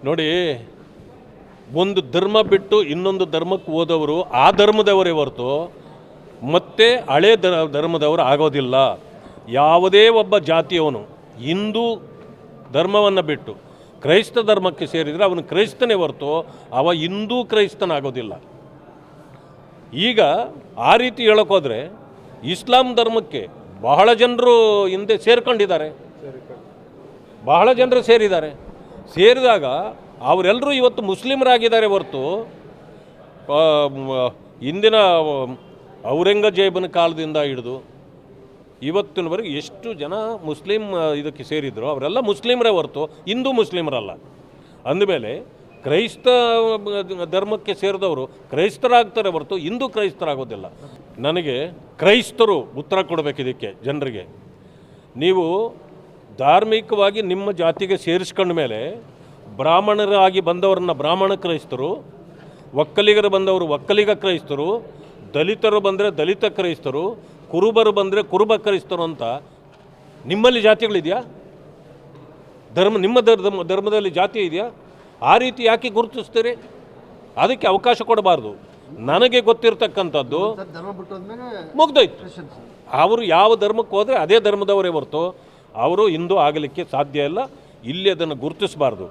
ನೋಡಿ, ಒಂದು ಧರ್ಮ ಬಿಟ್ಟು ಇನ್ನೊಂದು ಧರ್ಮಕ್ಕೆ ಹೋದವರು ಆ ಧರ್ಮದವರೇ ಹೊರತು ಮತ್ತೆ ಹಳೆ ಧರ್ಮದವರು ಆಗೋದಿಲ್ಲ. ಯಾವುದೇ ಒಬ್ಬ ಜಾತಿಯವನು ಹಿಂದೂ ಧರ್ಮವನ್ನು ಬಿಟ್ಟು ಕ್ರೈಸ್ತ ಧರ್ಮಕ್ಕೆ ಸೇರಿದರೆ ಅವನು ಕ್ರೈಸ್ತನೇ ಹೊರತು ಅವ ಹಿಂದೂ ಕ್ರೈಸ್ತನಾಗೋದಿಲ್ಲ. ಈಗ ಆ ರೀತಿ ಹೇಳೋಕ್ಕೋದ್ರೆ ಇಸ್ಲಾಂ ಧರ್ಮಕ್ಕೆ ಬಹಳ ಜನರು ಹಿಂದೆ ಸೇರ್ಕೊಂಡಿದ್ದಾರೆ, ಬಹಳ ಜನರು ಸೇರಿದಾಗ ಅವರೆಲ್ಲರೂ ಇವತ್ತು ಮುಸ್ಲಿಮರಾಗಿದ್ದಾರೆ ಹೊರತು ಇಂದಿನ ಔರಂಗಜೇಬನ ಕಾಲದಿಂದ ಹಿಡಿದು ಇವತ್ತಿನವರೆಗೆ ಎಷ್ಟು ಜನ ಮುಸ್ಲಿಂ ಇದಕ್ಕೆ ಸೇರಿದ್ರು ಅವರೆಲ್ಲ ಮುಸ್ಲಿಮರೇ ಹೊರತು ಹಿಂದೂ ಮುಸ್ಲಿಮರಲ್ಲ. ಅಂದಮೇಲೆ ಕ್ರೈಸ್ತ ಧರ್ಮಕ್ಕೆ ಸೇರಿದವರು ಕ್ರೈಸ್ತರಾಗ್ತಾರೆ ಹೊರತು ಹಿಂದೂ ಕ್ರೈಸ್ತರಾಗೋದಿಲ್ಲ. ನನಗೆ ಕ್ರೈಸ್ತರು ಉತ್ತರ ಕೊಡಬೇಕು ಇದಕ್ಕೆ ಜನರಿಗೆ. ನೀವು ಧಾರ್ಮಿಕವಾಗಿ ನಿಮ್ಮ ಜಾತಿಗೆ ಸೇರಿಸ್ಕೊಂಡ ಮೇಲೆ ಬ್ರಾಹ್ಮಣರಾಗಿ ಬಂದವರನ್ನ ಬ್ರಾಹ್ಮಣ ಕ್ರೈಸ್ತರು, ಒಕ್ಕಲಿಗರು ಬಂದವರು ಒಕ್ಕಲಿಗ ಕ್ರೈಸ್ತರು, ದಲಿತರು ಬಂದರೆ ದಲಿತ ಕ್ರೈಸ್ತರು, ಕುರುಬರು ಬಂದರೆ ಕುರುಬ ಕ್ರೈಸ್ತರು ಅಂತ ನಿಮ್ಮಲ್ಲಿ ಜಾತಿಗಳಿದೆಯಾ? ನಿಮ್ಮ ಧರ್ಮದಲ್ಲಿ ಜಾತಿ ಇದೆಯಾ? ಆ ರೀತಿ ಯಾಕೆ ಗುರುತಿಸ್ತೀರಿ? ಅದಕ್ಕೆ ಅವಕಾಶ ಕೊಡಬಾರ್ದು. ನನಗೆ ಗೊತ್ತಿರ್ತಕ್ಕಂಥದ್ದು ಮುಗ್ದೋಯ್ತು. ಅವರು ಯಾವ ಧರ್ಮಕ್ಕೆ ಹೋದರೆ ಅದೇ ಧರ್ಮದವರೇ ಹೊರತು ಅವರು ಹಿಂದೂ ಆಗಲಿಕ್ಕೆ ಸಾಧ್ಯ ಇಲ್ಲ. ಇಲ್ಲಿ ಅದನ್ನು ಗುರುತಿಸಬಾರ್ದು.